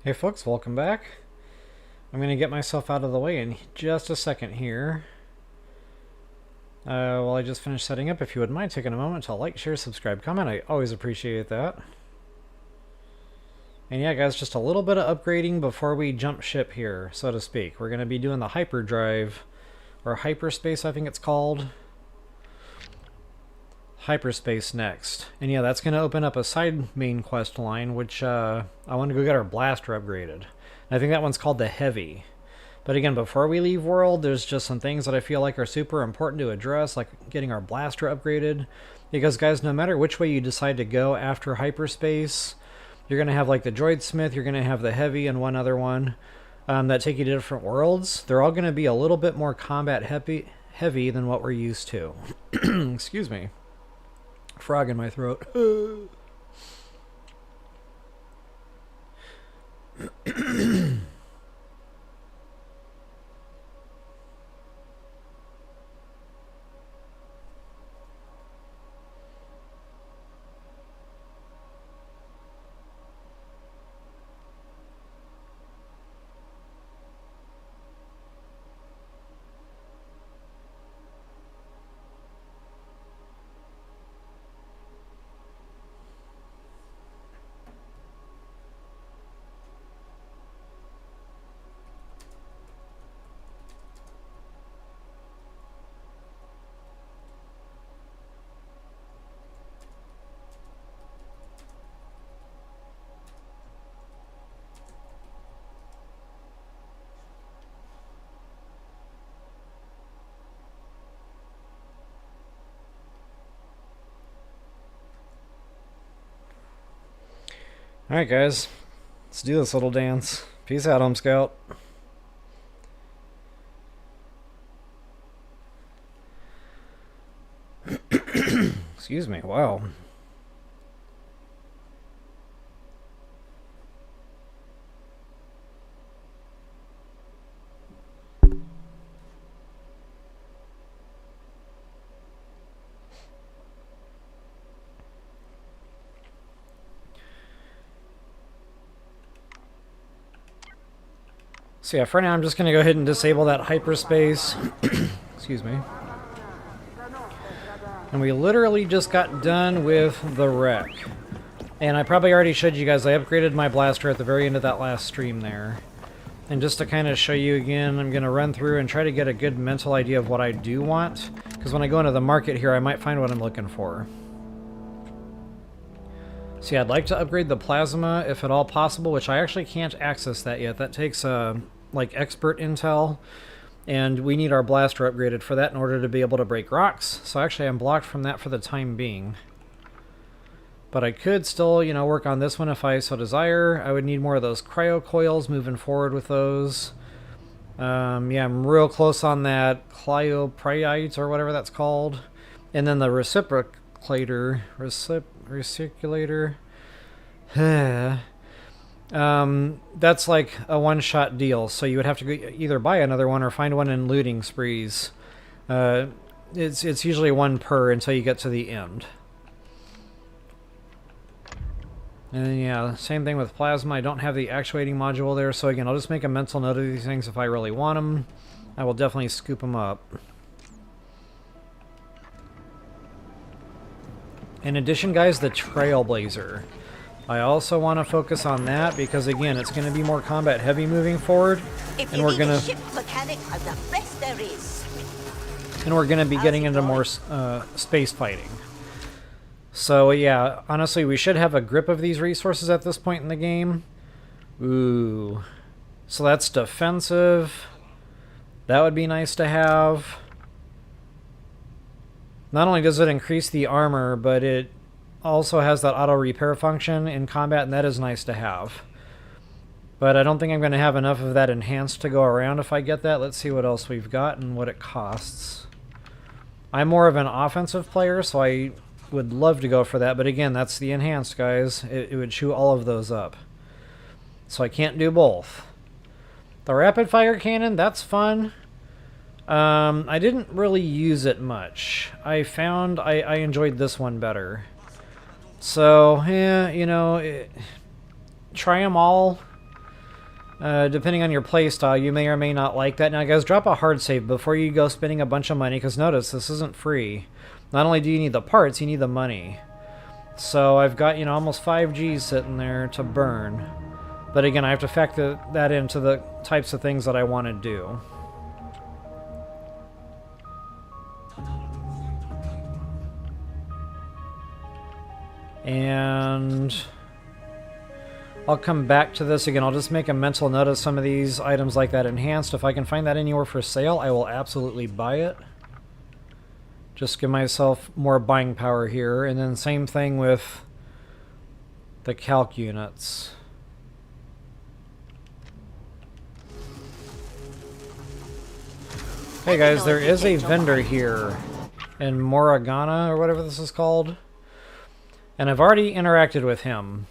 Hey folks, welcome back. I'm going to get myself out of the way in just a second here. While I just finished setting up, if you wouldn't mind taking a moment to like, share, subscribe, comment, I always appreciate that. And yeah guys, just a little bit of upgrading before we jump ship here, so to speak. We're going to be doing the hyperdrive, or hyperspace I think it's called. Hyperspace next. And yeah, that's going to open up a side main quest line, which I want to go get our blaster upgraded. I think that one's called the Heavy. But again, before we leave world, there's just some things that I feel like are super important to address, like getting our blaster upgraded. Because guys, no matter which way you decide to go after hyperspace, you're going to have like the Droid Smith, you're going to have the Heavy, and one other one that take you to different worlds. They're all going to be a little bit more combat heavy than what we're used to. Excuse me. Frog in my throat. Alright guys, let's do this little dance. Peace out, Home Scout. Excuse me, wow. So yeah, for now I'm just going to go ahead and disable that hyperspace. Excuse me. And we literally just got done with the wreck. And I probably already showed you guys, I upgraded my blaster at the very end of that last stream there. And just to kind of show you again, I'm going to run through and try to get a good mental idea of what I do want. Because when I go into the market here, I might find what I'm looking for. So yeah, I'd like to upgrade the plasma if at all possible, which I actually can't access that yet. That takes like expert intel, and we need our blaster upgraded for that in order to be able to break rocks. So actually I'm blocked from that for the time being. But I could still, you know, work on this one if I so desire. I would need more of those cryo coils moving forward with those. Yeah, I'm real close on that cryoprite or whatever that's called. And then the recirculator. That's like a one-shot deal, so you would have to go either buy another one or find one in looting sprees. It's usually one per until you get to the end. And then, yeah, same thing with plasma. I don't have the actuating module there, so again, I'll just make a mental note of these things. If I really want them, I will definitely scoop them up. In addition, guys, the trailblazer. I also want to focus on that because, again, it's going to be more combat heavy moving forward, and we're going to be getting into more space fighting. So yeah, honestly, we should have a grip of these resources at this point in the game. Ooh, so that's defensive. That would be nice to have. Not only does it increase the armor, but it also has that auto repair function in combat, and that is nice to have. But I don't think I'm going to have enough of that enhanced to go around if I get that. Let's see what else we've got and what it costs. I'm more of an offensive player, so I would love to go for that. But again, that's the enhanced, guys. It would chew all of those up. So I can't do both. The rapid fire cannon, that's fun. I didn't really use it much. I found I enjoyed this one better. So, yeah, you know, try them all. Depending on your playstyle, you may or may not like that. Now, guys, drop a hard save before you go spending a bunch of money, because notice, this isn't free. Not only do you need the parts, you need the money. So I've got, you know, almost 5 G's sitting there to burn. But again, I have to factor that into the types of things that I want to do. And I'll come back to this again. I'll just make a mental note of some of these items like that enhanced. If I can find that anywhere for sale, I will absolutely buy it. Just give myself more buying power here. And then same thing with the calc units. Hey guys, there is a vendor here in Mirogana, or whatever this is called. And I've already interacted with him.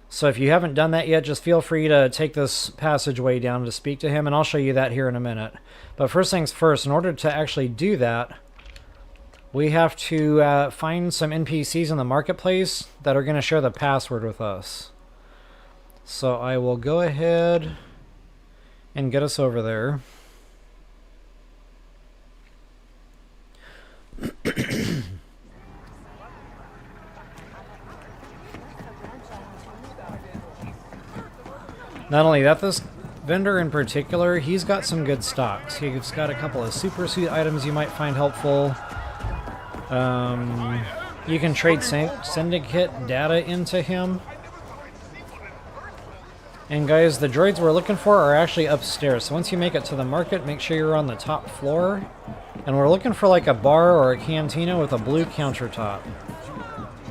So if you haven't done that yet, just feel free to take this passageway down to speak to him, and I'll show you that here in a minute. But first things first, in order to actually do that, we have to find some NPCs in the marketplace that are going to share the password with us. So I will go ahead and get us over there. Not only that, this vendor in particular, he's got some good stocks. He's got a couple of super suit items you might find helpful. You can trade syndicate data into him. And guys, the droids we're looking for are actually upstairs. So once you make it to the market, make sure you're on the top floor. And we're looking for like a bar or a cantina with a blue countertop.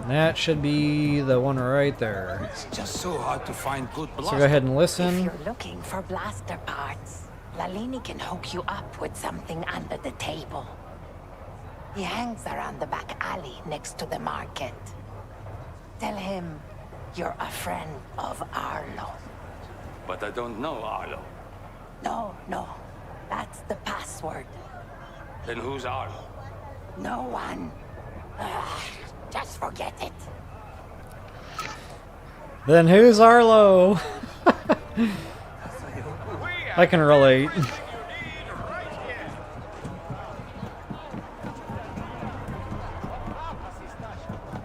That should be the one right there. It's just so hard to find good So go ahead and listen. If you're looking for blaster parts, Lalini can hook you up with something under the table. He hangs around the back alley next to the market. Tell him you're a friend of Arlo. But I don't know Arlo. No. That's the password. Then who's Arlo? No one. Just forget it. Then who's Arlo? I can relate.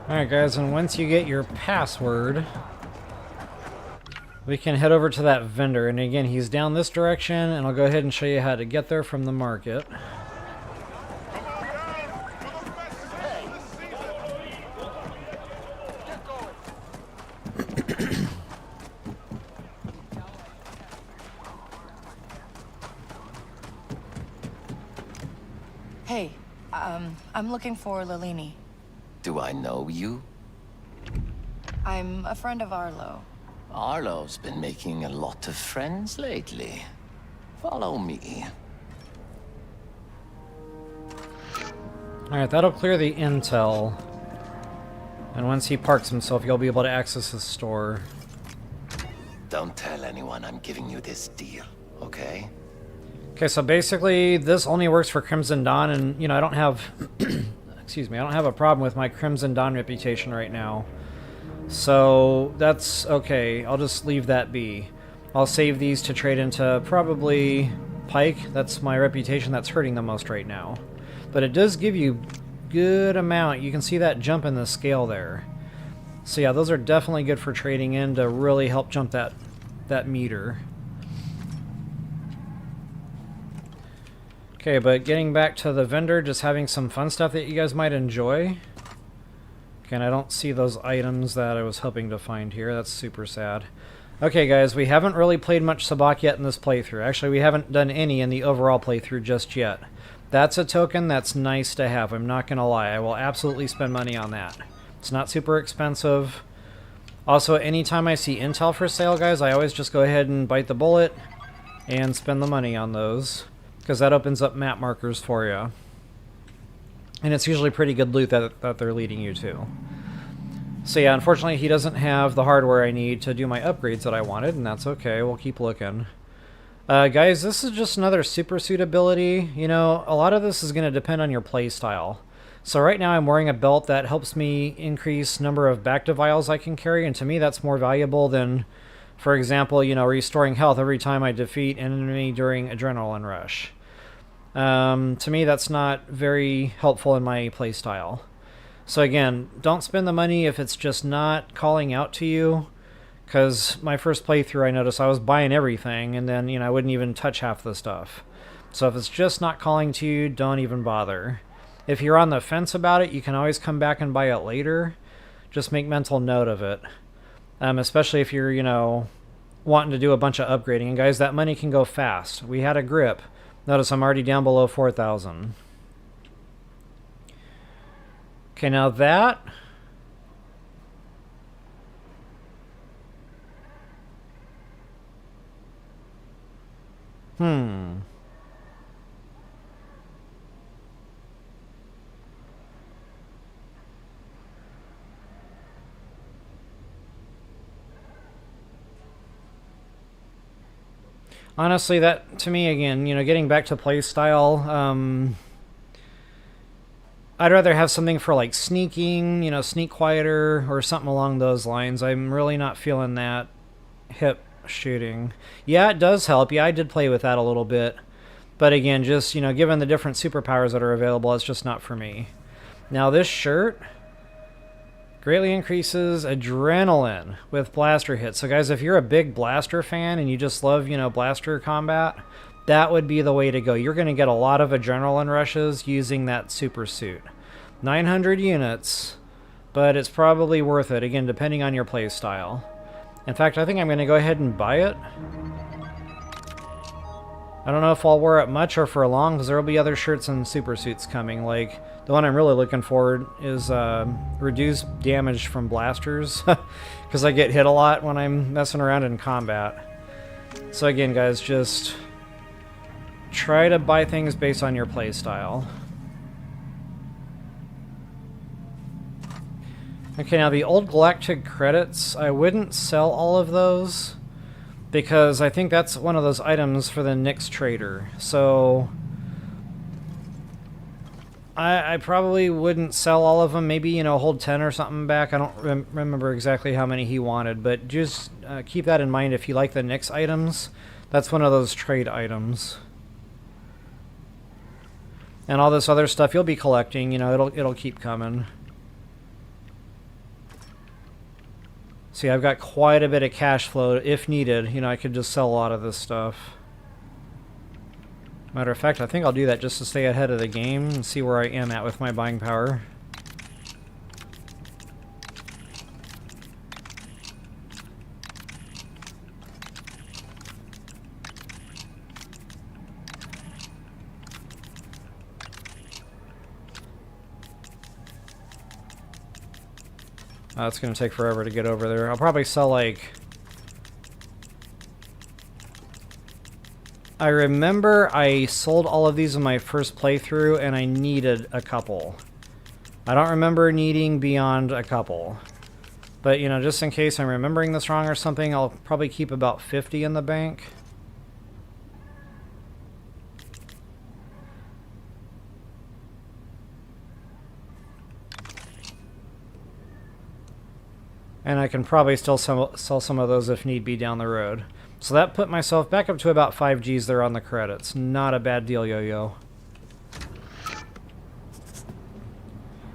Alright guys, and once you get your password, we can head over to that vendor. And again, he's down this direction, and I'll go ahead and show you how to get there from the market. Hey, I'm looking for Lalini. Do I know you? I'm a friend of Arlo. Arlo's been making a lot of friends lately. Follow me. Alright, that'll clear the intel. And once he parks himself, you'll be able to access his store. Don't tell anyone I'm giving you this deal, okay? Okay, so basically, this only works for Crimson Dawn, and, you know, I don't have... excuse me, I don't have a problem with my Crimson Dawn reputation right now. So, that's okay. I'll just leave that be. I'll save these to trade into probably Pike. That's my reputation that's hurting the most right now. But it does give you good amount. You can see that jump in the scale there. So yeah, those are definitely good for trading in to really help jump that meter. Okay, but getting back to the vendor, just having some fun stuff that you guys might enjoy. Okay, and I don't see those items that I was hoping to find here. That's super sad. Okay, guys, we haven't really played much Sabacc yet in this playthrough. Actually, we haven't done any in the overall playthrough just yet. That's a token that's nice to have, I'm not going to lie. I will absolutely spend money on that. It's not super expensive. Also, anytime I see intel for sale, guys, I always just go ahead and bite the bullet and spend the money on those, because that opens up map markers for you. And it's usually pretty good loot that they're leading you to. So yeah, unfortunately he doesn't have the hardware I need to do my upgrades that I wanted, and that's okay, we'll keep looking. Guys, this is just another super suit ability. You know, a lot of this is going to depend on your playstyle. So right now I'm wearing a belt that helps me increase number of Bacta vials I can carry, and to me that's more valuable than For example, you know, restoring health every time I defeat an enemy during adrenaline rush. To me, that's not very helpful in my playstyle. So again, don't spend the money if it's just not calling out to you. Because my first playthrough, I noticed I was buying everything, and then, you know, I wouldn't even touch half the stuff. So if it's just not calling to you, don't even bother. If you're on the fence about it, you can always come back and buy it later. Just make mental note of it. Especially if you're, you know, wanting to do a bunch of upgrading. And guys, that money can go fast. We had a grip. Notice I'm already down below 4,000. Okay, now that... Honestly, that, to me, again, you know, getting back to playstyle, I'd rather have something for, like, sneaking, you know, sneak quieter, or something along those lines. I'm really not feeling that hip shooting. Yeah, it does help. Yeah, I did play with that a little bit. But again, just, you know, given the different superpowers that are available, it's just not for me. Now, this shirt greatly increases adrenaline with blaster hits. So guys, if you're a big blaster fan and you just love, you know, blaster combat, that would be the way to go. You're going to get a lot of adrenaline rushes using that super suit. 900 units, but it's probably worth it, again, depending on your play style. In fact, I think I'm going to go ahead and buy it. I don't know if I'll wear it much or for long, because there will be other shirts and super suits coming. Like, the one I'm really looking for is reduced damage from blasters, because I get hit a lot when I'm messing around in combat. So again, guys, just try to buy things based on your playstyle. Okay, now the old Galactic credits, I wouldn't sell all of those, because I think that's one of those items for the next trader. So I probably wouldn't sell all of them. Maybe, you know, hold 10 or something back. I don't remember exactly how many he wanted, but just keep that in mind if you like the Nyx items. That's one of those trade items. And all this other stuff you'll be collecting, you know, it'll keep coming. See, I've got quite a bit of cash flow if needed. You know, I could just sell a lot of this stuff. Matter of fact, I think I'll do that just to stay ahead of the game and see where I am at with my buying power. It's going to take forever to get over there. I'll probably sell, like... I remember I sold all of these in my first playthrough, and I needed a couple. I don't remember needing beyond a couple. But, you know, just in case I'm remembering this wrong or something, I'll probably keep about 50 in the bank. And I can probably still sell some of those if need be down the road. So that put myself back up to about 5 Gs there on the credits. Not a bad deal, Yo-Yo.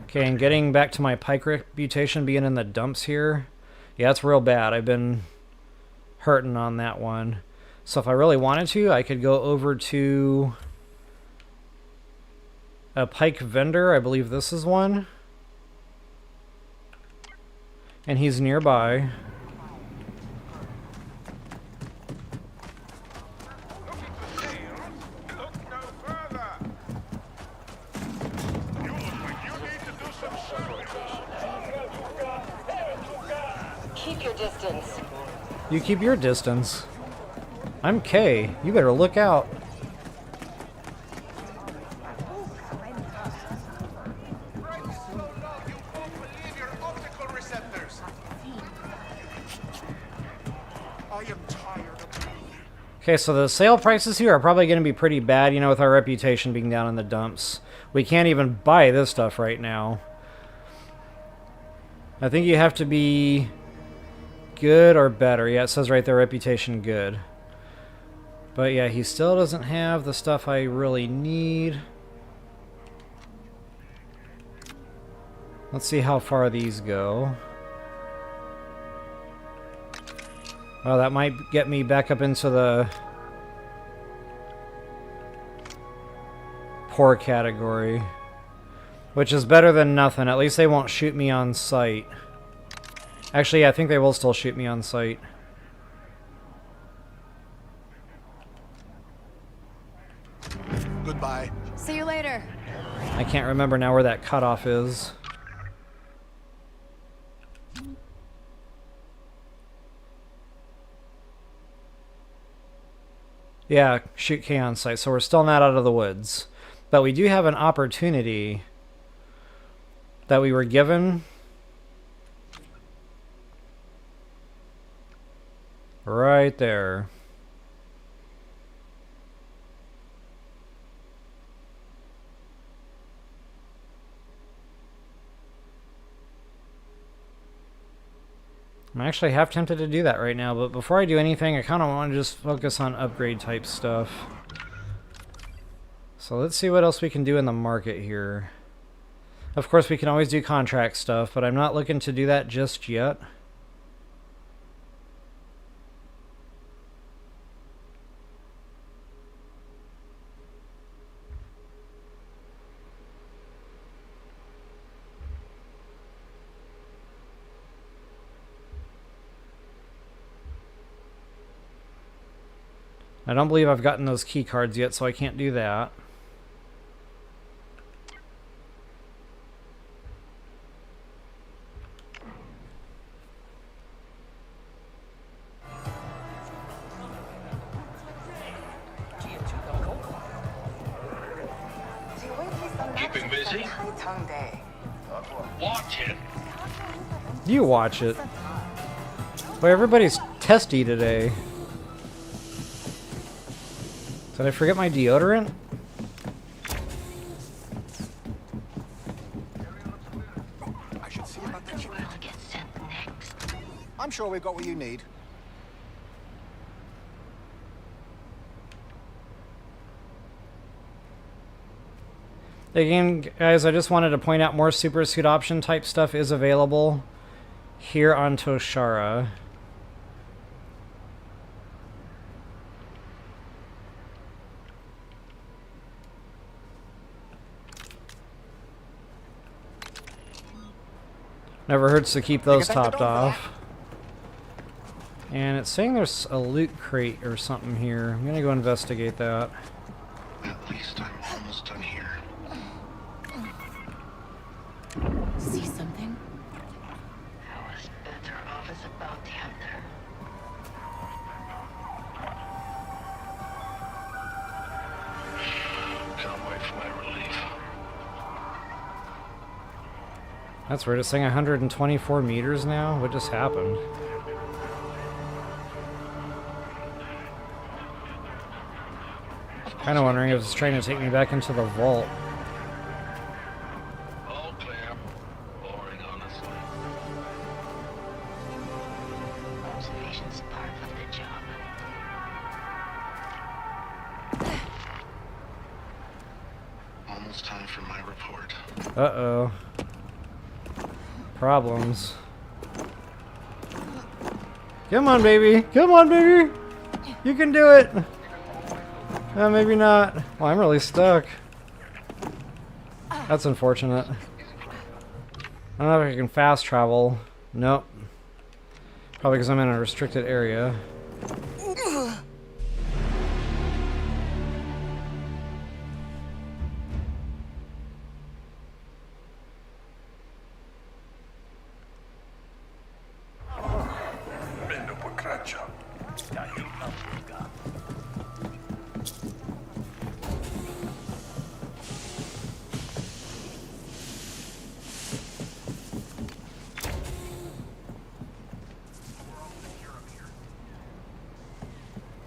Okay, and getting back to my Pike reputation being in the dumps here. Yeah, it's real bad. I've been hurting on that one. So if I really wanted to, I could go over to a Pike vendor. I believe this is one. And he's nearby. Keep your distance. You keep your distance. I'm K. You better look out. Okay, so the sale prices here are probably going to be pretty bad, you know, with our reputation being down in the dumps. We can't even buy this stuff right now. I think you have to be good or better. Yeah, it says right there, reputation good. But yeah, he still doesn't have the stuff I really need. Let's see how far these go. Well, that might get me back up into the poor category. Which is better than nothing. At least they won't shoot me on sight. Actually, yeah, I think they will still shoot me on sight. Goodbye. See you later. I can't remember now where that cutoff is. Yeah, shoot K on sight. So we're still not out of the woods. But we do have an opportunity that we were given. Right there. I'm actually half tempted to do that right now, but before I do anything, I kind of want to just focus on upgrade type stuff. So let's see what else we can do in the market here. Of course, we can always do contract stuff, but I'm not looking to do that just yet. I don't believe I've gotten those key cards yet, so I can't do that. Keeping busy? Watch it. You watch it. Boy, everybody's testy today. Did I forget my deodorant? I should see about that. I'm sure we've got what you need. Again, guys, I just wanted to point out more super suit option type stuff is available here on Toshara. Never hurts to keep those topped off. And it's saying there's a loot crate or something here. I'm gonna go investigate that. At least I'm almost done here. See something? I was better off as a bounty hunter. Can't wait for my relief. That's weird. It's saying 124 meters now? What just happened? Kind of wondering if it's trying to take me back into the vault. All clear. Boring, honestly. Observation's part of the job. Almost time for my report. Uh-oh. Problems. Come on, baby. Come on, baby. You can do it. Maybe not. Well, I'm really stuck. That's unfortunate. I don't know if I can fast travel. Nope. Probably because I'm in a restricted area.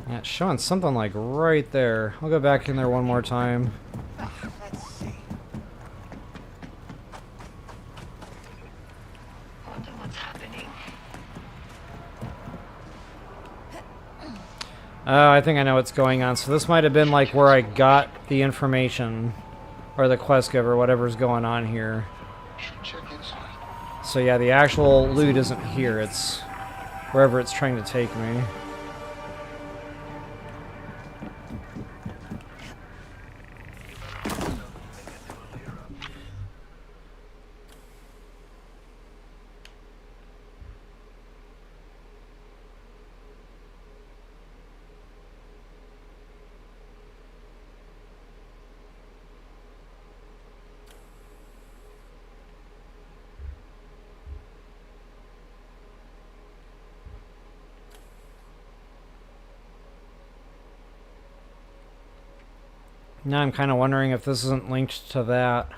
Yeah, it's showing something like right there. I'll go back in there one more time. Let's see. Wonder what's happening. Oh, I think I know what's going on. So this might have been like where I got the information, or the quest giver, whatever's going on here. Check inside. So yeah, the actual loot isn't here. It's wherever it's trying to take me. Now I'm kind of wondering if this isn't linked to that.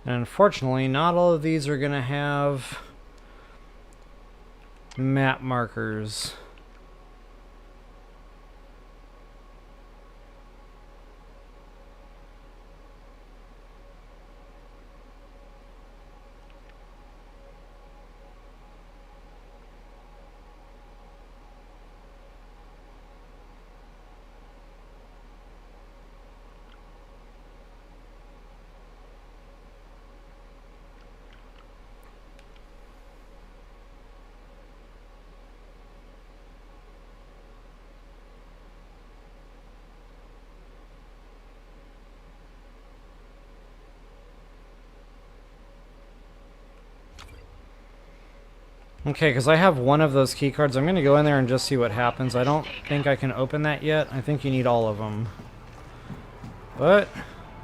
And unfortunately, not all of these are going to have map markers. Okay, because I have one of those key cards. I'm going to go in there and just see what happens. I don't think I can open that yet. I think you need all of them. But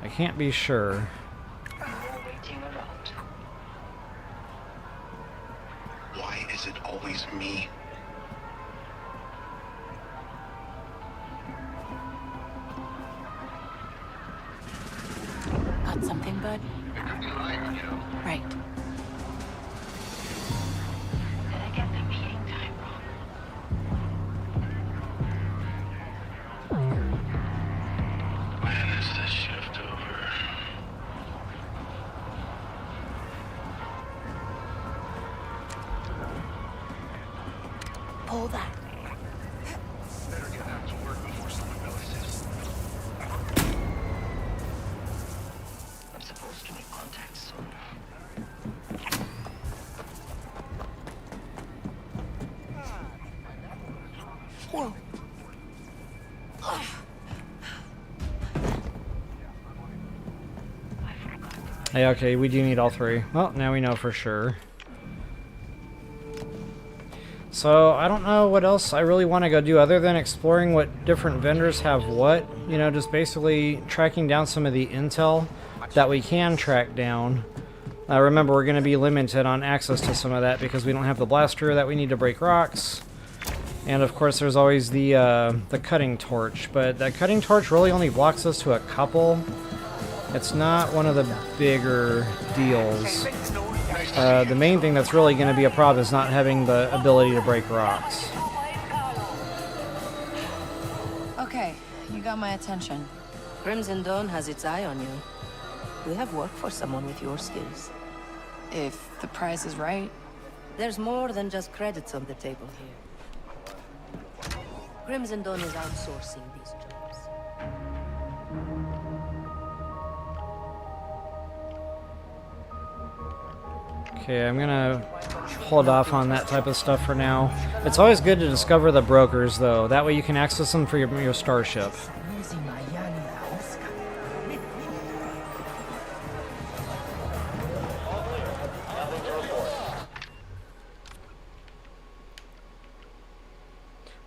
I can't be sure. Waiting around. Why is it always me? Got something, bud? It could be lying, you know. Right. Did I get the meeting time wrong? When is this shift over? Pull that. Better get back to work before someone notices. I'm supposed to make contact soon. Whoa. Hey, okay, we do need all three. Well, now we know for sure. So, I don't know what else I really want to go do other than exploring what different vendors have what. You know, just basically tracking down some of the intel that we can track down. Remember, we're going to be limited on access to some of that because we don't have the blaster that we need to break rocks. And of course, there's always the cutting torch. But that cutting torch really only blocks us to a couple. It's not one of the bigger deals. The main thing that's really going to be a problem is not having the ability to break rocks. Okay, you got my attention. Crimson Dawn has its eye on you. We have work for someone with your skills. If the price is right. There's more than just credits on the table here. Crimson Dawn is outsourcing these jobs. Okay, I'm gonna hold off on that type of stuff for now. It's always good to discover the brokers, though. That way you can access them for your starship.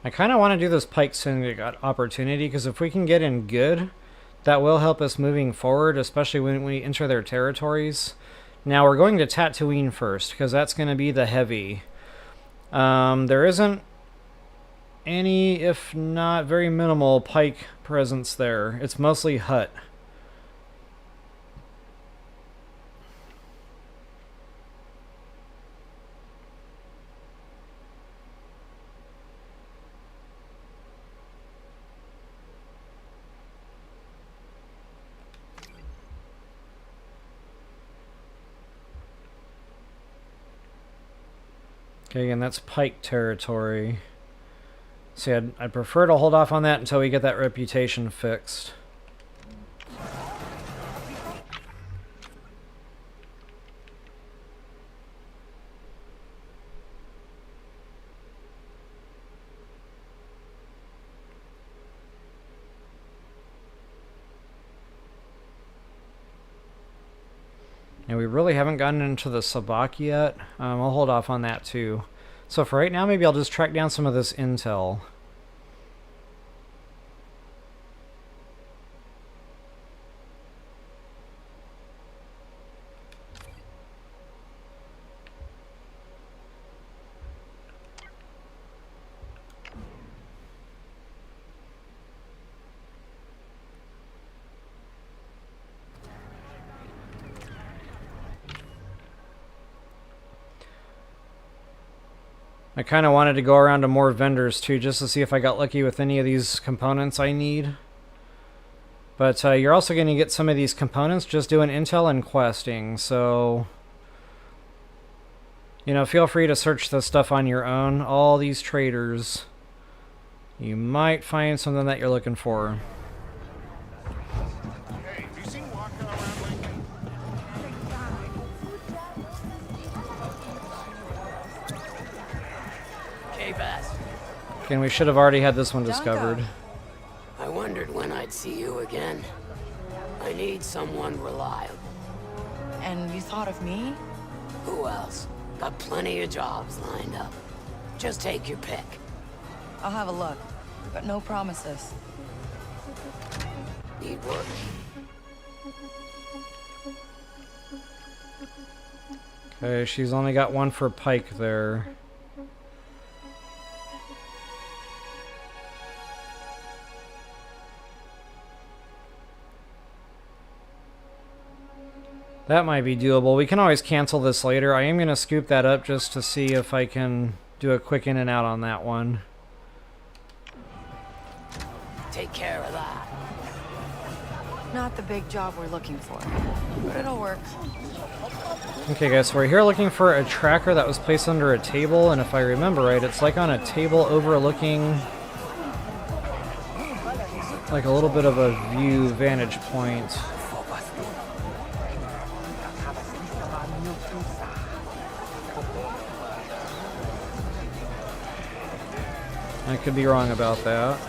I kind of want to do this pike soon we got opportunity, because if we can get in good, that will help us moving forward, especially when we enter their territories. Now we're going to Tatooine first, because that's going to be the heavy. There isn't any, if not very minimal, pike presence there. It's mostly Hutt. Okay, and that's pike territory. See, I'd prefer to hold off on that until we get that reputation fixed. And we really haven't gotten into the Sabak yet. I'll hold off on that too. So for right now, maybe I'll just track down some of this intel. I kind of wanted to go around to more vendors too, just to see if I got lucky with any of these components I need. But you're also going to get some of these components just doing intel and questing, so... You know, feel free to search this stuff on your own. All these traders. You might find something that you're looking for. And we should have already had this one discovered. I wondered when I'd see you again. I need someone reliable. And you thought of me? Who else? Got plenty of jobs lined up. Just take your pick. I'll have a look, but no promises. Need work? Okay, she's only got one for pike there. That might be doable. We can always cancel this later. I am going to scoop that up just to see if I can do a quick in and out on that one. Take care of that. Not the big job we're looking for, but it'll work. Okay guys, so we're here looking for a tracker that was placed under a table, and if I remember right, it's like on a table overlooking like a little bit of a view vantage point. I could be wrong about that.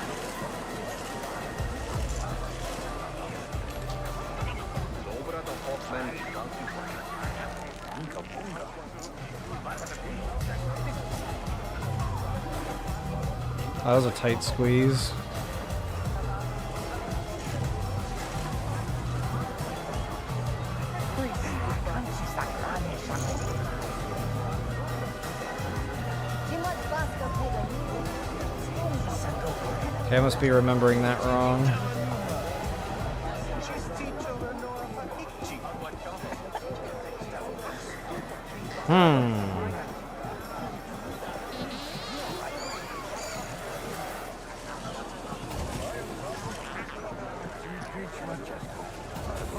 That was a tight squeeze. Okay, I must be remembering that wrong.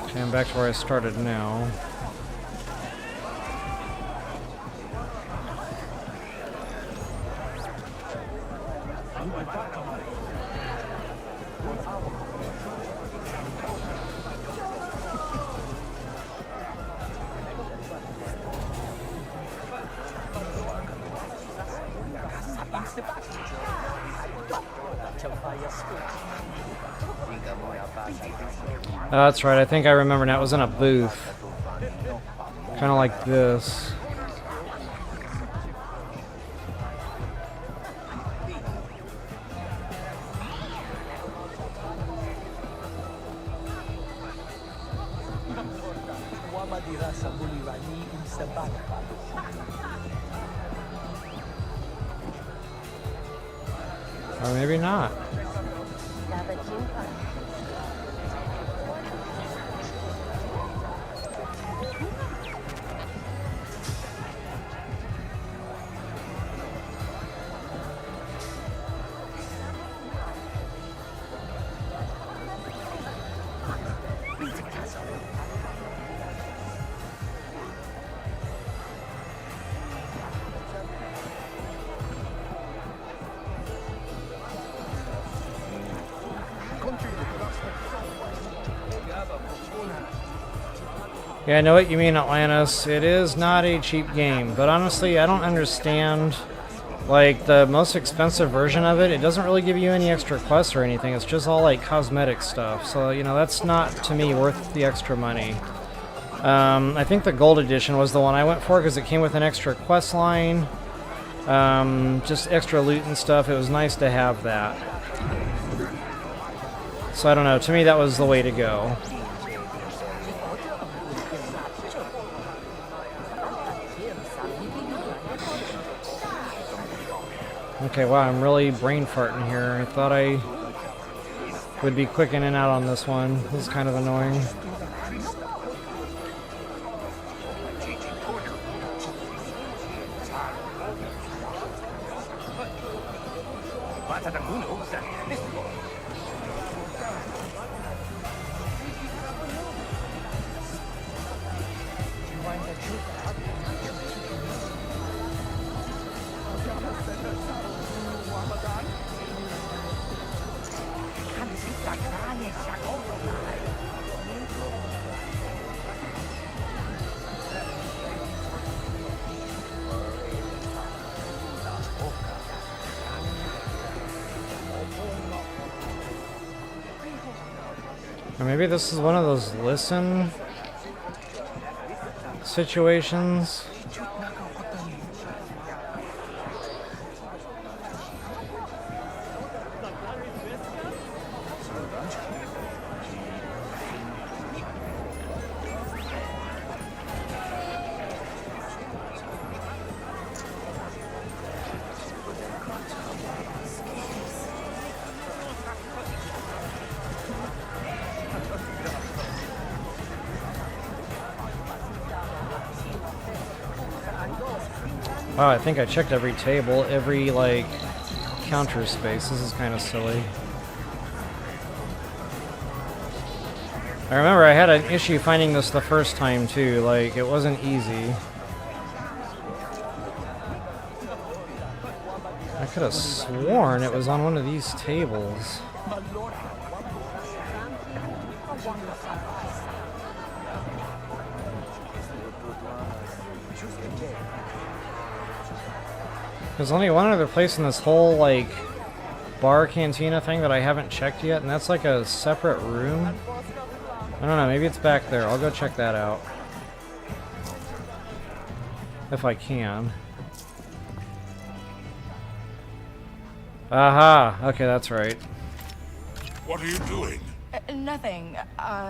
Okay, I'm back to where I started now. That's right, I think I remember now. It was in a booth. Kind of like this. Or maybe not. Yeah, I know what you mean, Atlantis. It is not a cheap game, but honestly, I don't understand. Like, the most expensive version of it, it doesn't really give you any extra quests or anything. It's just all, like, cosmetic stuff. So, you know, that's not, to me, worth the extra money. I think the Gold Edition was the one I went for because it came with an extra quest line. Just extra loot and stuff. It was nice to have that. So, I don't know. To me, that was the way to go. Okay, wow, I'm really brain farting here. I thought I would be quick in and out on this one. This is kind of annoying. Or maybe this is one of those listen situations. Wow, I think I checked every table, every, like, counter space. This is kind of silly. I remember I had an issue finding this the first time, too. Like, it wasn't easy. I could have sworn it was on one of these tables. There's only one other place in this whole, like, bar cantina thing that I haven't checked yet, and that's like a separate room. I don't know, maybe it's back there. I'll go check that out. If I can. Aha! Okay, that's right. What are you doing? Nothing.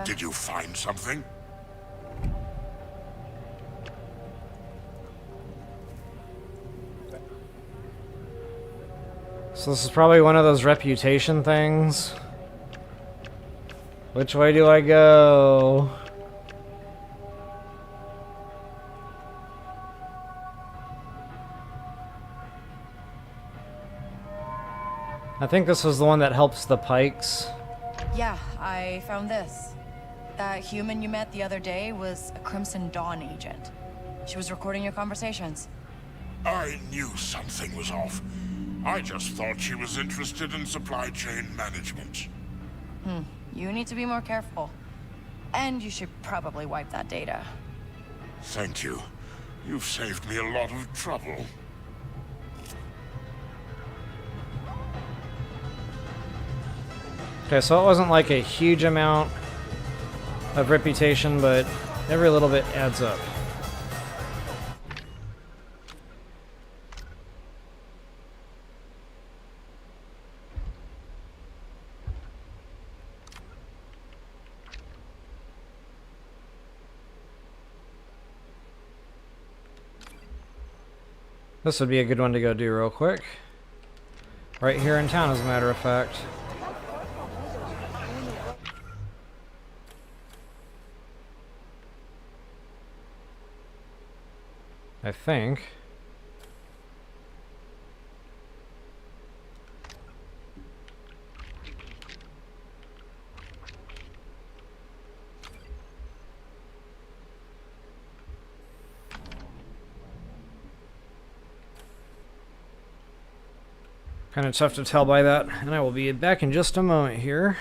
Did you find something? So this is probably one of those reputation things. Which way do I go? I think this was the one that helps the pikes. Yeah, I found this. That human you met the other day was a Crimson Dawn agent. She was recording your conversations. I knew something was off. I just thought she was interested in supply chain management. You need to be more careful. And you should probably wipe that data. Thank you. You've saved me a lot of trouble. Okay, so it wasn't like a huge amount of reputation, but every little bit adds up. This would be a good one to go do real quick. Right here in town, as a matter of fact. I think. Kind of tough to tell by that, and I will be back in just a moment here.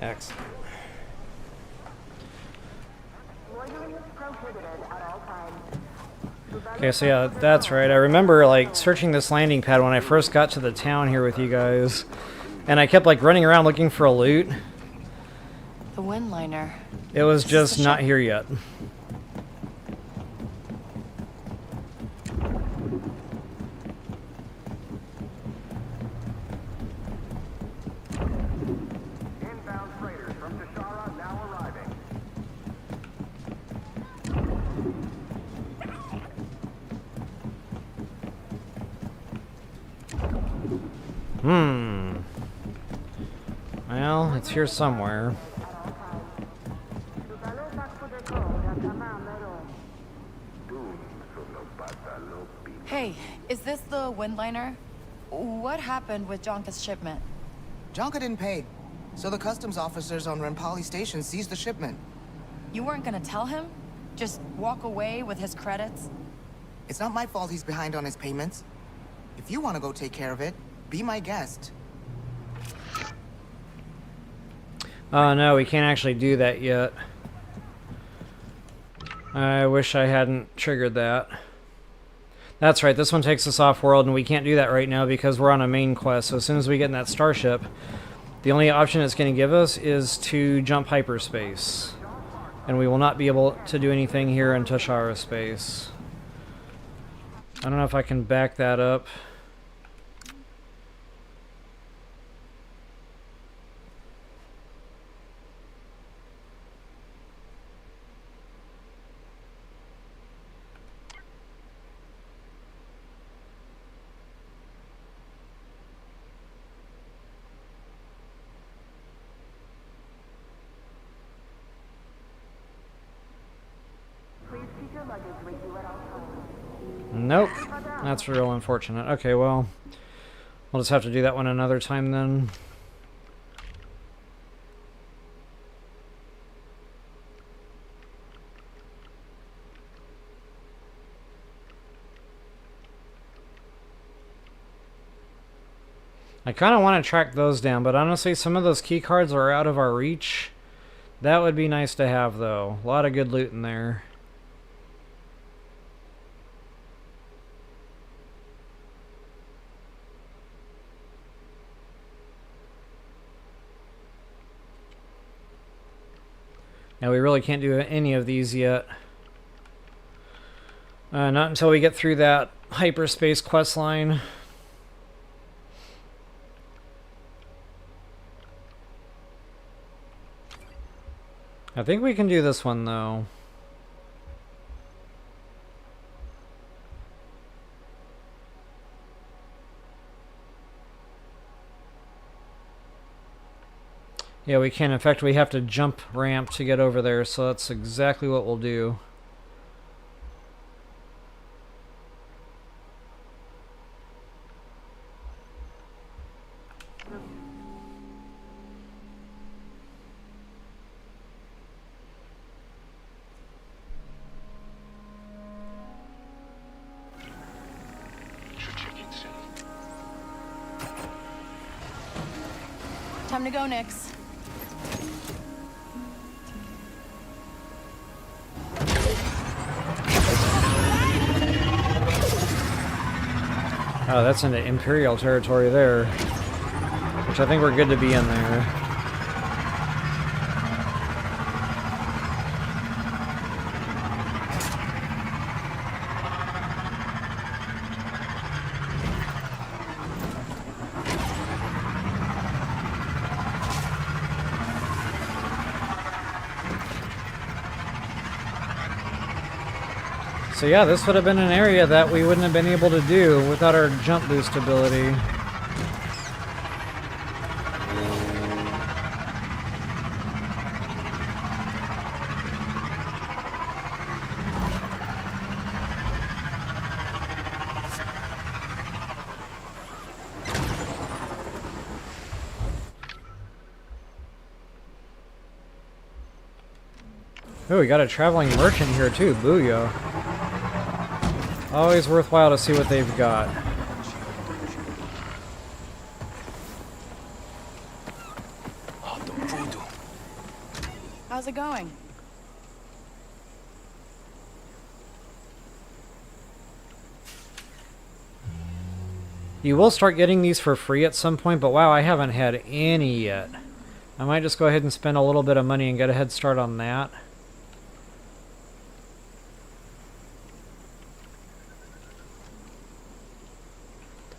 Excellent. Okay, so yeah, that's right. I remember like searching this landing pad when I first got to the town here with you guys, and I kept like running around looking for a loot. The windliner. It was just not here yet. Well, it's here somewhere. Hey, is this the windliner? What happened with Jonka's shipment? Jonka didn't pay, so the customs officers on Rempali Station seized the shipment. You weren't gonna tell him? Just walk away with his credits? It's not my fault he's behind on his payments. If you want to go take care of it, be my guest. Oh no, we can't actually do that yet. I wish I hadn't triggered that. That's right, this one takes us off-world, and we can't do that right now because we're on a main quest. So as soon as we get in that starship, the only option it's going to give us is to jump hyperspace. And we will not be able to do anything here in Toshara space. I don't know if I can back that up. Nope. That's real unfortunate. Okay, well, we'll just have to do that one another time then. I kind of want to track those down, but honestly, some of those key cards are out of our reach. That would be nice to have, though. A lot of good loot in there. Now, we really can't do any of these yet. Not until we get through that Hyperspace quest line. I think we can do this one though. Yeah, we can. In fact, we have to jump ramp to get over there, so that's exactly what we'll do. Time to go, Nix. Oh, that's into Imperial territory there. Which I think we're good to be in there. So yeah, this would have been an area that we wouldn't have been able to do without our jump boost ability. Oh, we got a traveling merchant here too, booyah. Always worthwhile to see what they've got. How's it going? You will start getting these for free at some point, but wow, I haven't had any yet. I might just go ahead and spend a little bit of money and get a head start on that.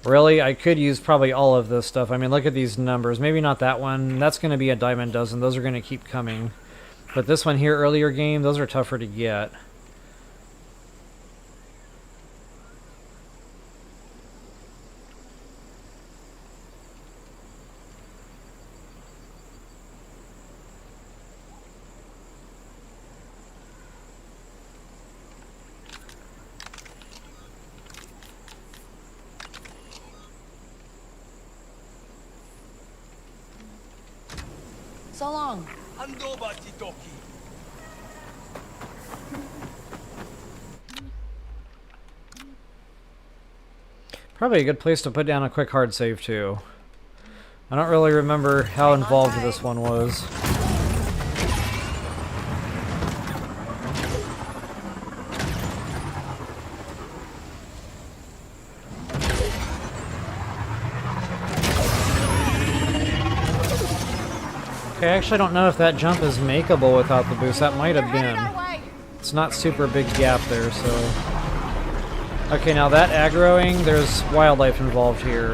Really, I could use probably all of this stuff. I mean, look at these numbers. Maybe not that one. That's going to be a diamond dozen. Those are going to keep coming. But this one here, earlier game, those are tougher to get. So long. Probably a good place to put down a quick hard save too. I don't really remember how involved this one was. Okay, I actually don't know if that jump is makeable without the boost. That might have been. It's not super big gap there, so... Okay, now that aggroing, there's wildlife involved here.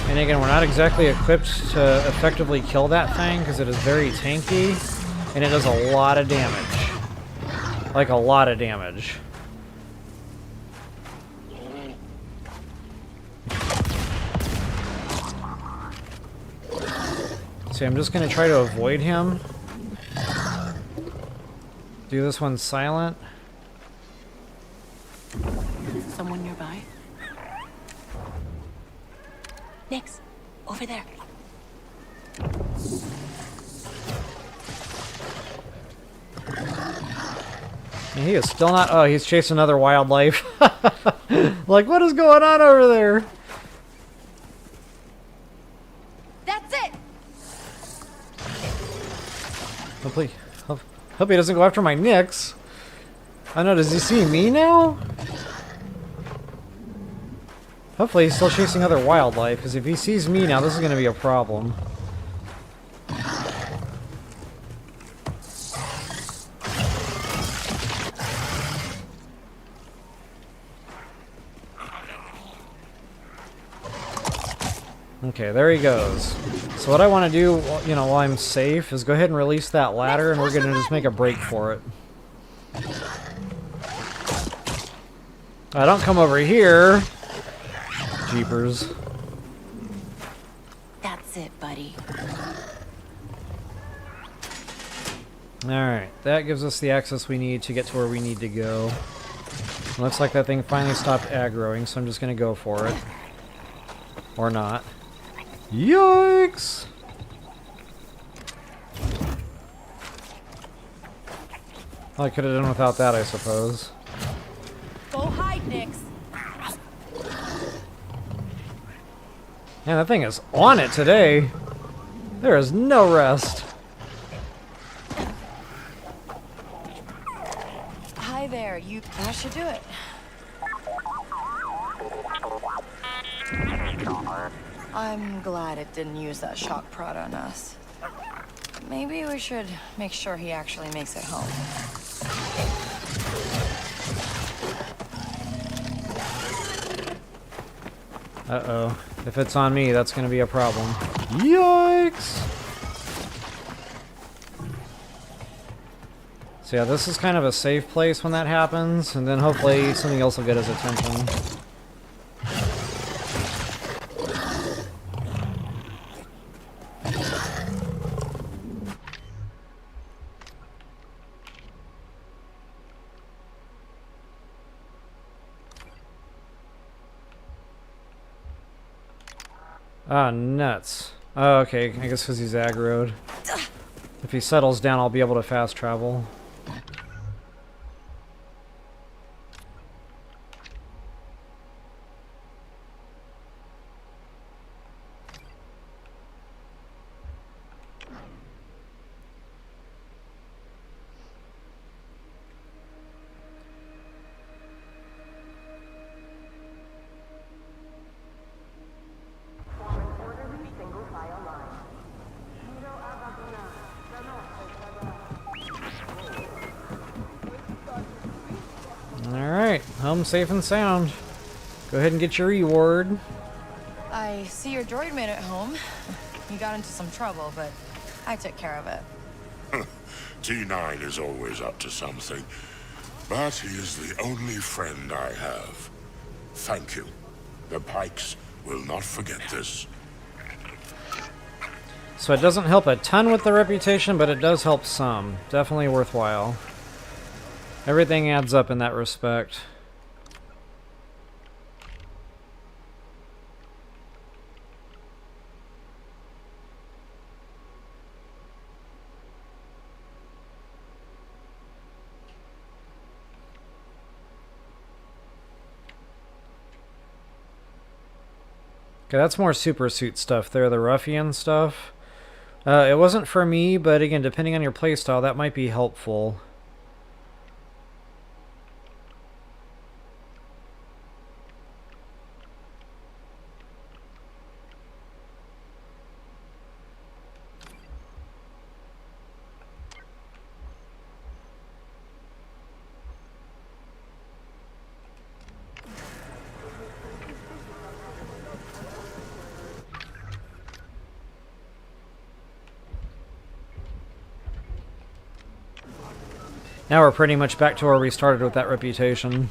And again, we're not exactly equipped to effectively kill that thing because it is very tanky and it does a lot of damage. Like a lot of damage. See, I'm just going to try to avoid him. Do this one silent. Someone nearby? Nix, over there. And he is still not... Oh, he's chasing another wildlife. Like, what is going on over there? That's it! Hopefully, hope he doesn't go after my Nix. I know, does he see me now? Hopefully he's still chasing other wildlife, because if he sees me now, this is going to be a problem. Okay, there he goes. So what I want to do, you know, while I'm safe, is go ahead and release that ladder, and we're going to just make a break for it. Don't come over here. Jeepers. That's it, buddy. Alright, that gives us the access we need to get to where we need to go. Looks like that thing finally stopped aggroing, so I'm just going to go for it. Or not. Yikes! Well, I could have done without that, I suppose. Go hide, Nix. Man, that thing is on it today. There is no rest. Hi there, that should do it. I'm glad it didn't use that shock prod on us. Maybe we should make sure he actually makes it home. Uh-oh. If it's on me, that's going to be a problem. Yikes! So yeah, this is kind of a safe place when that happens, and then hopefully something else will get his attention. Ah, nuts. Oh, okay, I guess because he's aggroed. If he settles down, I'll be able to fast travel. Alright, home safe and sound. Go ahead and get your reward. I see your droid made it home. You got into some trouble, but I took care of it. T9 is always up to something, but he is the only friend I have. Thank you. The Pikes will not forget this. So it doesn't help a ton with the reputation, but it does help some. Definitely worthwhile. Everything adds up in that respect. Okay, that's more super suit stuff there, the ruffian stuff. It wasn't for me, but again, depending on your playstyle, that might be helpful. Now we're pretty much back to where we started with that reputation.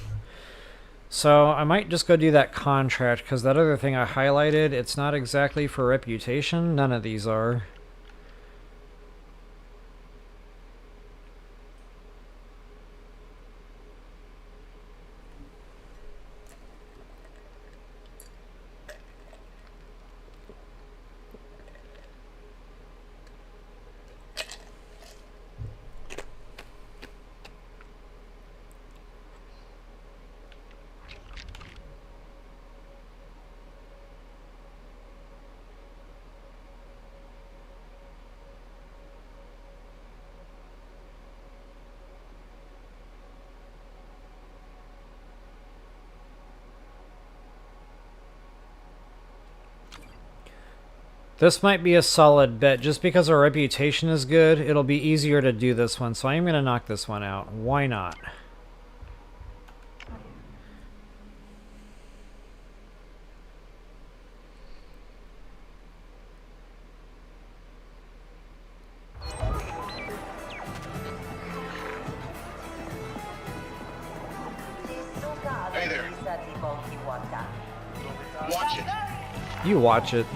So I might just go do that contract, because that other thing I highlighted, it's not exactly for reputation. None of these are. This might be a solid bet. Just because our reputation is good, it'll be easier to do this one. So I'm going to knock this one out. Why not? Watch it. You watch it.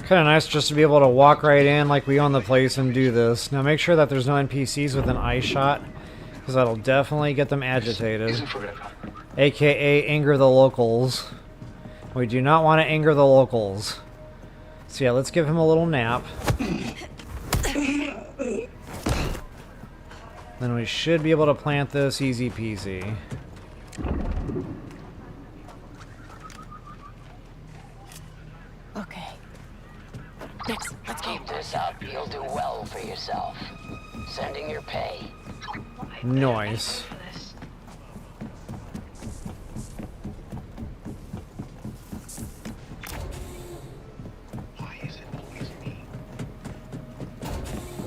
Kind of nice just to be able to walk right in like we own the place and do this. Now make sure that there's no NPCs with an eye shot, because that'll definitely get them agitated. AKA anger the locals. We do not want to anger the locals. So yeah, let's give him a little nap. Then we should be able to plant this easy peasy. Okay. Next, let's go. Keep this up, you'll do well for yourself. Sending your pay. Nice.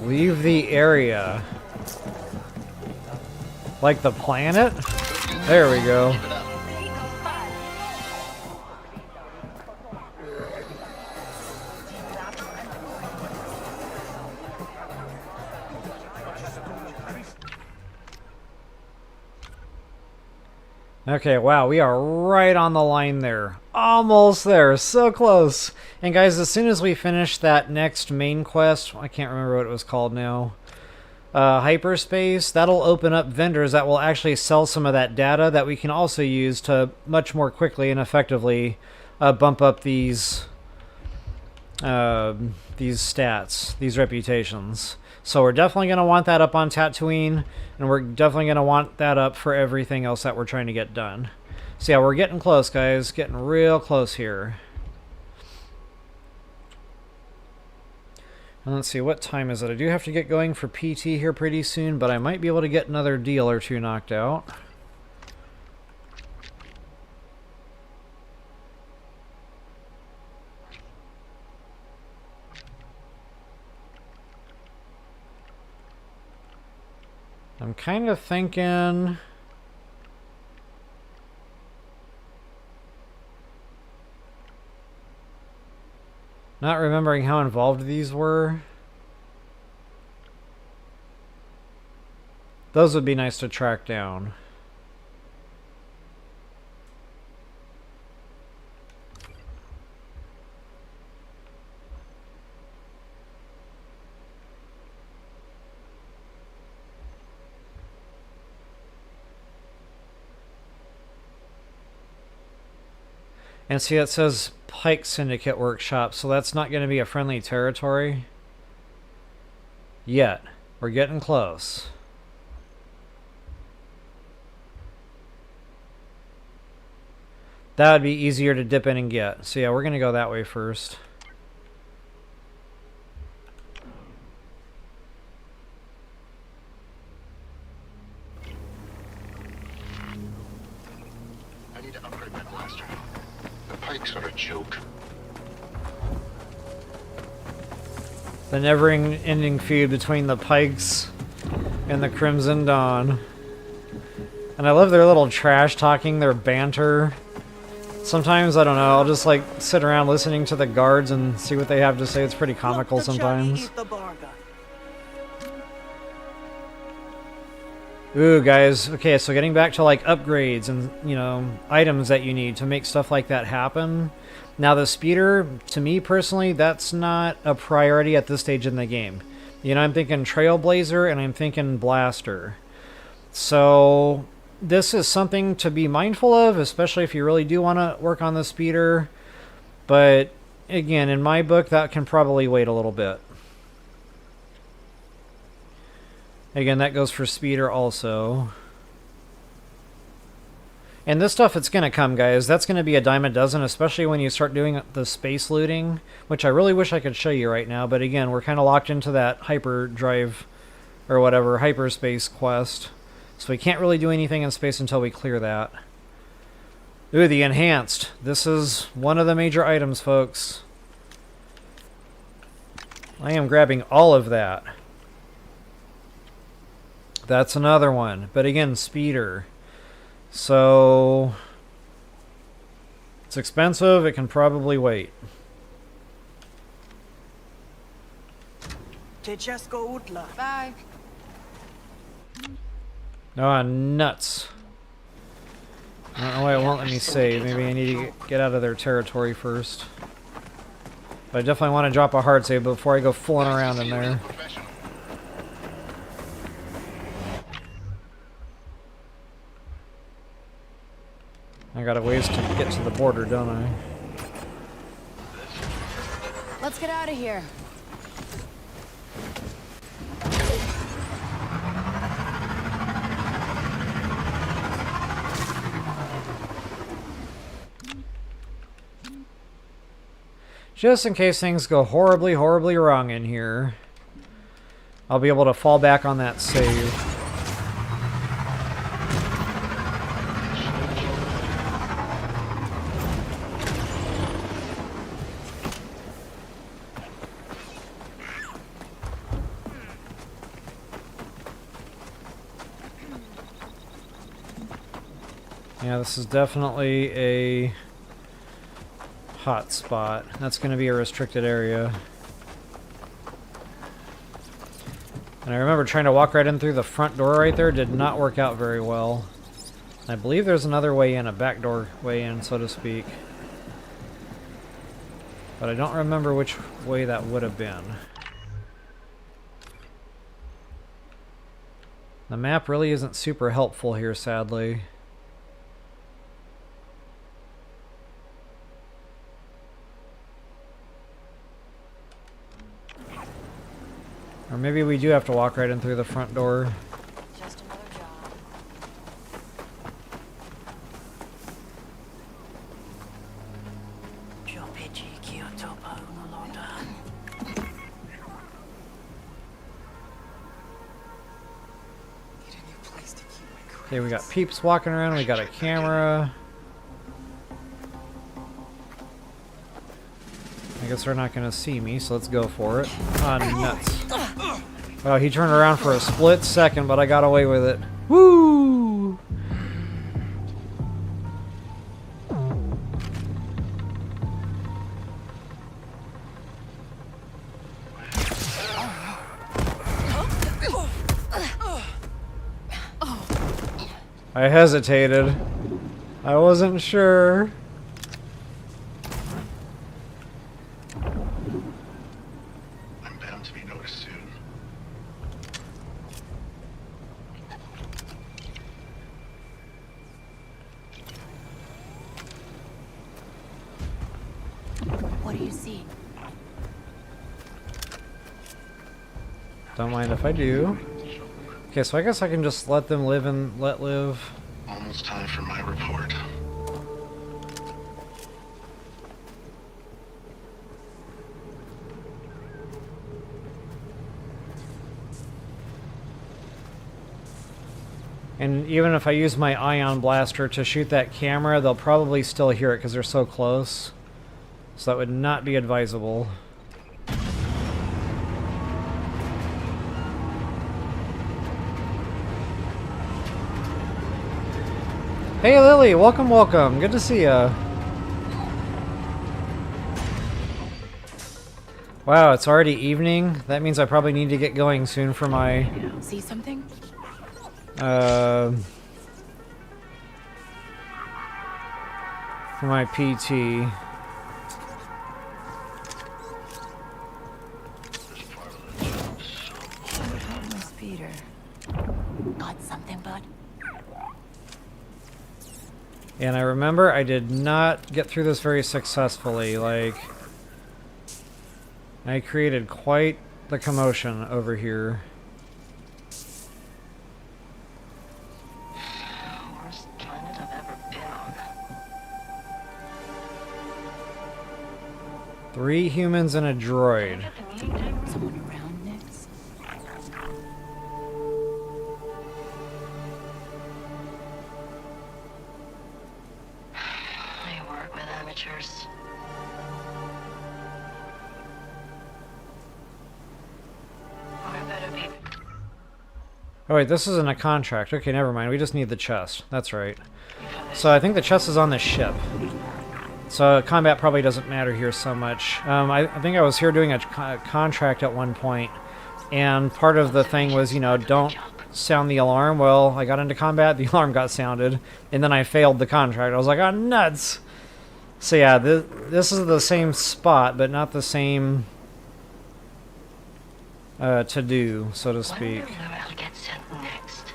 Leave the area. Like the planet? There we go. Okay, wow, we are right on the line there. Almost there, so close. And guys, as soon as we finish that next main quest, I can't remember what it was called now, Hyperspace, that'll open up vendors that will actually sell some of that data that we can also use to much more quickly and effectively bump up these stats, these reputations. So we're definitely going to want that up on Tatooine, and we're definitely going to want that up for everything else that we're trying to get done. So yeah, we're getting close, guys. Getting real close here. And let's see, what time is it? I do have to get going for PT here pretty soon, but I might be able to get another deal or two knocked out. I'm kind of thinking... Not remembering how involved these were. Those would be nice to track down. And see, it says Pike Syndicate Workshop, so that's not going to be a friendly territory yet. We're getting close. That would be easier to dip in and get. So yeah, we're going to go that way first. I need to upgrade my blaster. The pikes are a joke. The never-ending feud between the Pikes and the Crimson Dawn. And I love their little trash talking, their banter. Sometimes, I don't know, I'll just like sit around listening to the guards and see what they have to say. It's pretty comical sometimes. Ooh, guys. Okay, so getting back to like upgrades and, you know, items that you need to make stuff like that happen. Now the speeder, to me personally, that's not a priority at this stage in the game. You know, I'm thinking trailblazer and I'm thinking blaster. So this is something to be mindful of, especially if you really do want to work on the speeder. But again, in my book, that can probably wait a little bit. Again, that goes for speeder also. And this stuff, it's going to come, guys. That's going to be a dime a dozen, especially when you start doing the space looting, which I really wish I could show you right now. But again, we're kind of locked into that hyperdrive or whatever, hyperspace quest. So we can't really do anything in space until we clear that. Ooh, the enhanced. This is one of the major items, folks. I am grabbing all of that. That's another one. But again, speeder. So it's expensive. It can probably wait. Bye. Oh, nuts. I don't know why it won't let me save. Maybe I need to get out of their territory first. But I definitely want to drop a hard save before I go fooling around in there. I got a ways to get to the border, don't I? Let's get out of here. Just in case things go horribly, horribly wrong in here, I'll be able to fall back on that save. Yeah, this is definitely a hot spot. That's going to be a restricted area. And I remember trying to walk right in through the front door right there. Did not work out very well. I believe there's another way in, a backdoor way in, so to speak. But I don't remember which way that would have been. The map really isn't super helpful here, sadly. Or maybe we do have to walk right in through the front door. Just another job. Okay, we got peeps walking around, we got a camera. I guess they're not gonna see me, so let's go for it. Ah, nuts. Wow, he turned around for a split second, but I got away with it. Woo! I hesitated. I wasn't sure. I'm bound to be noticed soon. What do you see? Don't mind if I do. Okay, so I guess I can just let them live and let live. Almost time for my report. And even if I use my ion blaster to shoot that camera, they'll probably still hear it because they're so close. So that would not be advisable. Hey Lily, welcome, welcome. Good to see ya. Wow, it's already evening. That means I probably need to get going soon for my See something? for my PT. Peter. Got something, bud? And I remember I did not get through this very successfully. Like, I created quite the commotion over here. Worst planet I've ever been on. 3 humans and a droid. Someone around next? I work with amateurs. Oh wait, this isn't a contract. Okay, never mind. We just need the chest. That's right. So I think the chest is on the ship. So combat probably doesn't matter here so much. I think I was here doing a contract at one point, and part of the thing was, you know, don't sound the alarm. Well, I got into combat, the alarm got sounded, and then I failed the contract. I was like, oh, nuts! So yeah, this is the same spot, but not the same to-do, so to speak. Where I'll get sent next.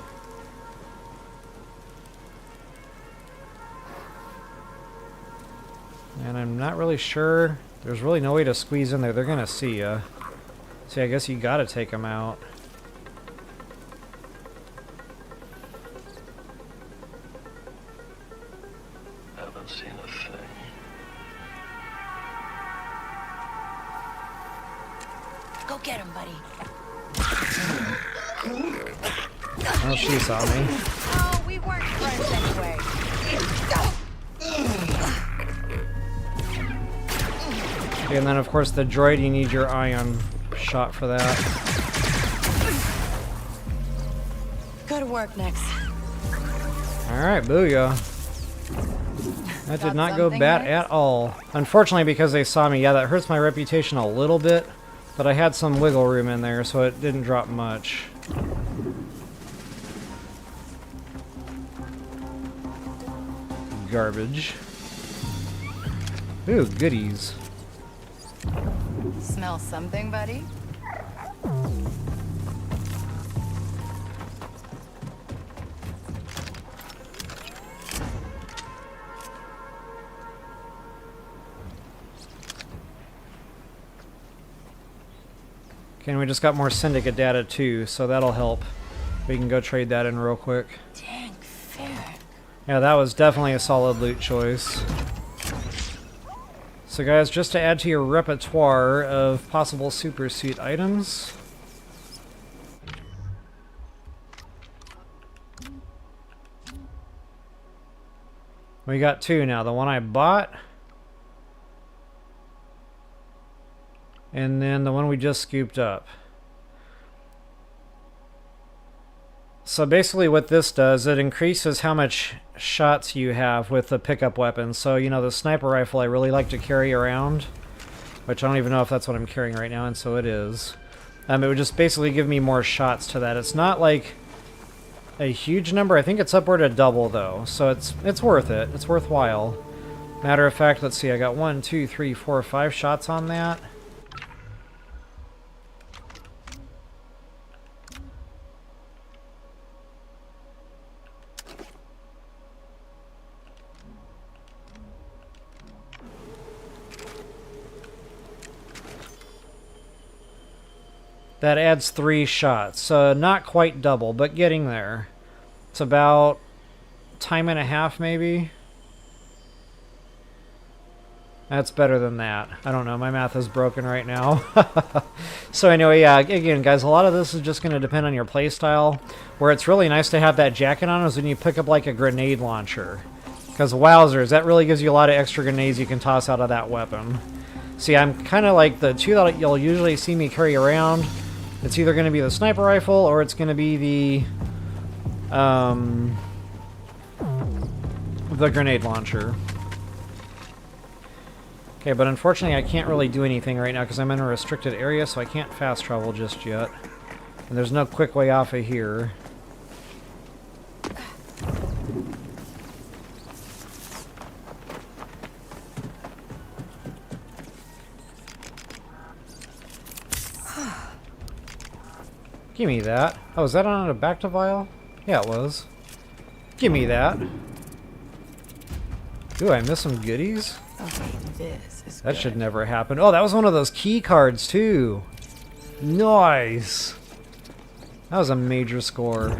And I'm not really sure. There's really no way to squeeze in there. They're gonna see ya. See, I guess you gotta take them out. Haven't seen a thing. Go get him, buddy. Oh, she saw me. Oh, we weren't friends anyway. And then, of course, the droid, you need your ion shot for that. Good work, Nix. Alright, booyah. That did not go bad at all. Unfortunately, because they saw me, yeah, that hurts my reputation a little bit. But I had some wiggle room in there, so it didn't drop much. Garbage. Ooh, goodies. Smell something, buddy? Okay, and we just got more syndicate data too, so that'll help. We can go trade that in real quick. Dang, fair. Yeah, that was definitely a solid loot choice. So guys, just to add to your repertoire of possible super suit items. We got two now. The one I bought. And then the one we just scooped up. So basically what this does, it increases how much shots you have with the pickup weapon. So, you know, the sniper rifle I really like to carry around, which I don't even know if that's what I'm carrying right now, and so it is. It would just basically give me more shots to that. It's not like a huge number. I think it's upward of double, though, so it's worth it. It's worthwhile. Matter of fact, let's see, I got 1, 2, 3, 4, 5 shots on that. That adds 3 shots, so not quite double, but getting there. It's about time and a half, maybe. That's better than that. I don't know, my math is broken right now. So anyway, yeah, again, guys, a lot of this is just going to depend on your playstyle. Where it's really nice to have that jacket on is when you pick up like a grenade launcher. Because wowzers, that really gives you a lot of extra grenades you can toss out of that weapon. See, I'm kind of like the two that you'll usually see me carry around. It's either going to be the sniper rifle or it's going to be the grenade launcher. Okay, but unfortunately I can't really do anything right now because I'm in a restricted area, so I can't fast travel just yet. And there's no quick way off of here. Give me that. Oh, is that on a back to vial? Yeah, it was. Give me that. Ooh, I missed some goodies? Okay, this is that should never happen. Oh, that was one of those key cards, too. Nice. That was a major score.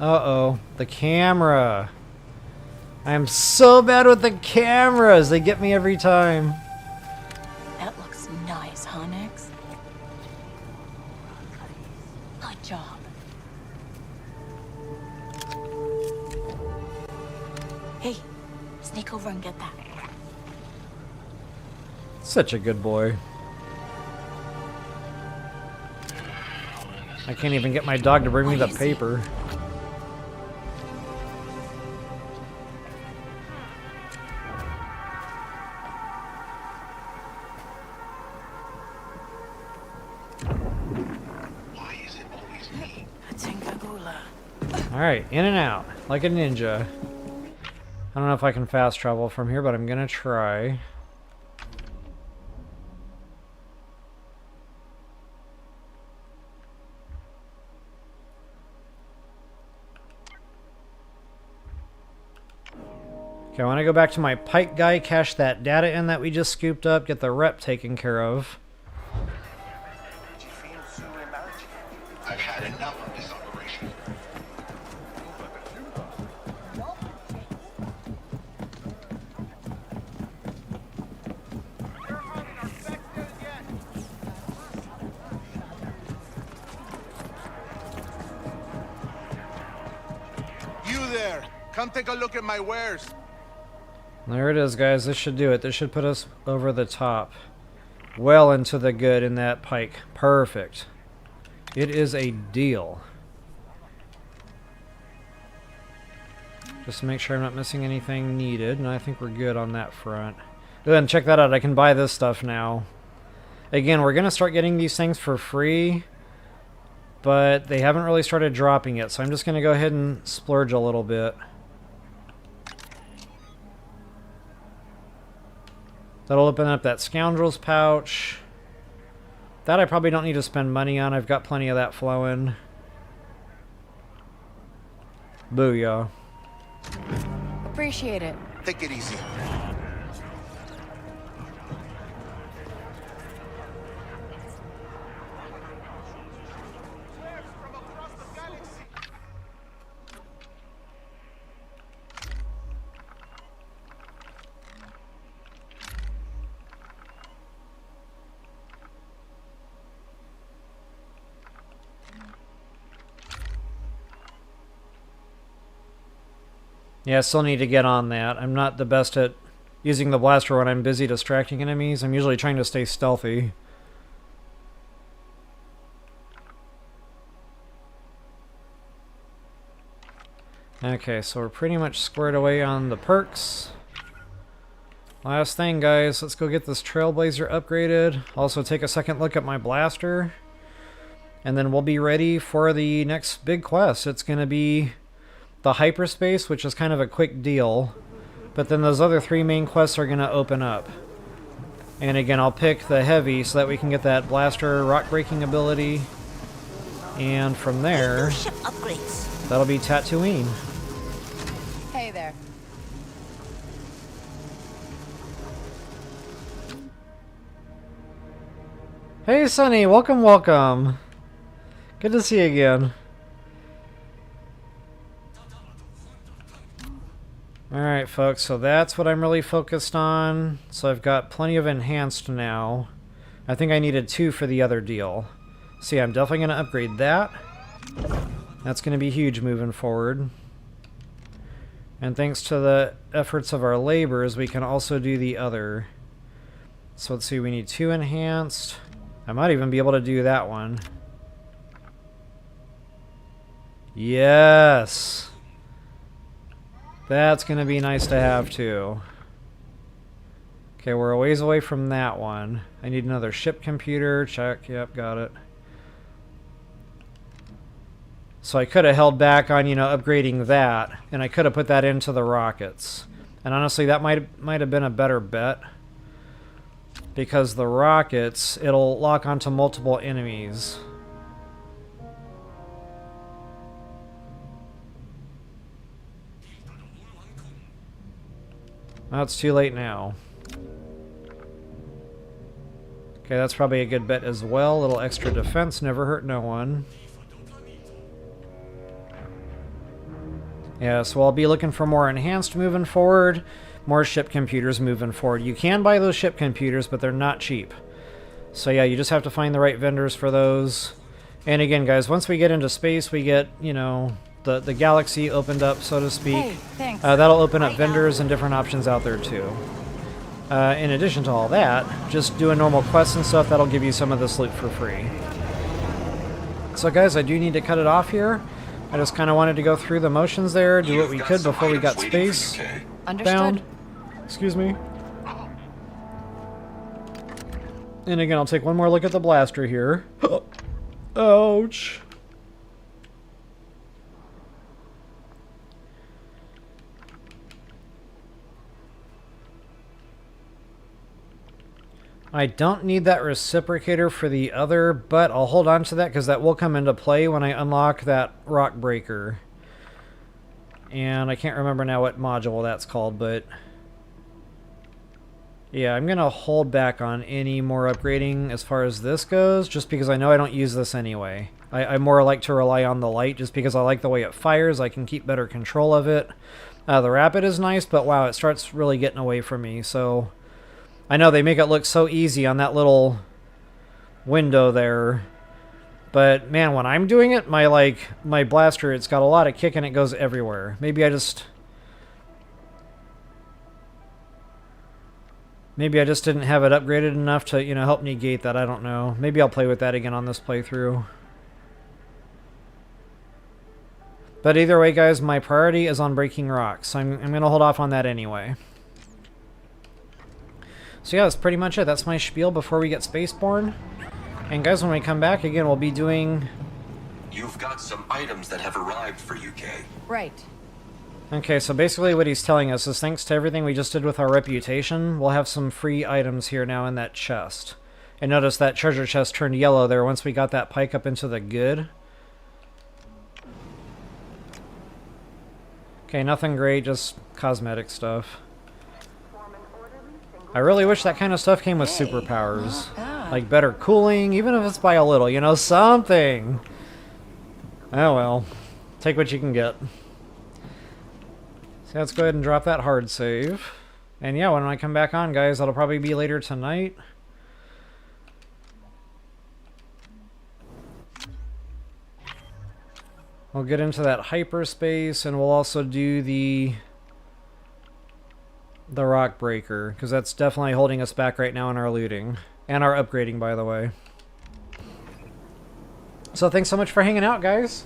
Uh-oh, the camera. I am so bad with the cameras. They get me every time. That looks nice, huh, Nix? Good job. Hey, sneak over and get that. Such a good boy. I can't even get my dog to bring me the paper. Why is it always me? Alright, in and out, like a ninja. I don't know if I can fast travel from here, but I'm gonna try. Okay, I want to go back to my pike guy, cash that data in that we just scooped up, get the rep taken care of. I've had enough of this operation. You there! Come take a look at my wares. There it is, guys. This should do it. This should put us over the top. Well into the good in that pike. Perfect. It is a deal. Just to make sure I'm not missing anything needed, and I think we're good on that front. Go ahead and check that out. I can buy this stuff now. Again, we're going to start getting these things for free, but they haven't really started dropping it, so I'm just going to go ahead and splurge a little bit. That'll open up that scoundrel's pouch. That I probably don't need to spend money on. I've got plenty of that flowing. Booyah. Appreciate it. Take it easy. Yeah, I still need to get on that. I'm not the best at using the blaster when I'm busy distracting enemies. I'm usually trying to stay stealthy. Okay, so we're pretty much squared away on the perks. Last thing, guys, let's go get this trailblazer upgraded. Also take a second look at my blaster. And then we'll be ready for the next big quest. It's going to be the Hyperspace, which is kind of a quick deal, but then those other three main quests are going to open up. And again, I'll pick the heavy so that we can get that blaster rock breaking ability, and from there that'll be Tatooine. Hey there. Hey Sonny, welcome, welcome. Good to see you again. Alright folks, so that's what I'm really focused on. So I've got plenty of enhanced now. I think I needed 2 for the other deal. So yeah, I'm definitely going to upgrade that. That's going to be huge moving forward. And thanks to the efforts of our laborers, we can also do the other. So let's see, we need 2 enhanced. I might even be able to do that one. Yes! That's going to be nice to have too. Okay, we're a ways away from that one. I need another ship computer. Check. Yep, got it. So I could have held back on, you know, upgrading that, and I could have put that into the rockets. And honestly, that might have been a better bet, because the rockets, it'll lock onto multiple enemies. Oh, it's too late now. Okay, that's probably a good bet as well. A little extra defense never hurt no one. Yeah, so I'll be looking for more enhanced moving forward, more ship computers moving forward. You can buy those ship computers, but they're not cheap. So yeah, you just have to find the right vendors for those. And again, guys, once we get into space, we get, you know, the galaxy opened up, so to speak. Hey, thanks. That'll open up vendors and different options out there too. In addition to all that, just doing normal quests and stuff, that'll give you some of this loot for free. So guys, I do need to cut it off here. I just kind of wanted to go through the motions there, do what we could before we got space bound. Excuse me. And again, I'll take one more look at the blaster here. Ouch. I don't need that reciprocator for the other, but I'll hold on to that because that will come into play when I unlock that rock breaker. And I can't remember now what module that's called, but yeah, I'm going to hold back on any more upgrading as far as this goes, just because I know I don't use this anyway. I more like to rely on the light just because I like the way it fires. I can keep better control of it. The rapid is nice, but wow, it starts really getting away from me, so I know they make it look so easy on that little window there, but man, when I'm doing it, my blaster, it's got a lot of kick and it goes everywhere. Maybe I just didn't have it upgraded enough to, you know, help negate that. I don't know. Maybe I'll play with that again on this playthrough. But either way, guys, my priority is on breaking rocks. I'm going to hold off on that anyway. So yeah, that's pretty much it. That's my spiel before we get spaceborne. And guys, when we come back again, we'll be doing... You've got some items that have arrived for you, Kay. Right. Okay, so basically what he's telling us is thanks to everything we just did with our reputation, we'll have some free items here now in that chest. And notice that treasure chest turned yellow there once we got that pike up into the good. Okay, nothing great, just cosmetic stuff. I really wish that kind of stuff came with superpowers. Like better cooling, even if it's by a little, you know, something. Oh well, take what you can get. So let's go ahead and drop that hard save. And yeah, when I come back on, guys, that'll probably be later tonight. We'll get into that hyperspace, and we'll also do the rock breaker, because that's definitely holding us back right now in our looting. And our upgrading, by the way. So thanks so much for hanging out, guys.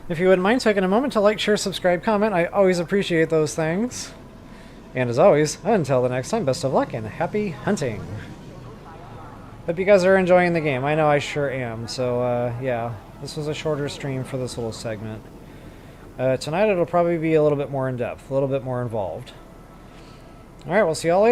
If you wouldn't mind taking a moment to like, share, subscribe, comment, I always appreciate those things. And as always, until the next time, best of luck and happy hunting. Hope you guys are enjoying the game. I know I sure am. So, yeah, this was a shorter stream for this little segment. Tonight it'll probably be a little bit more in-depth, a little bit more involved. Alright, we'll see y'all later.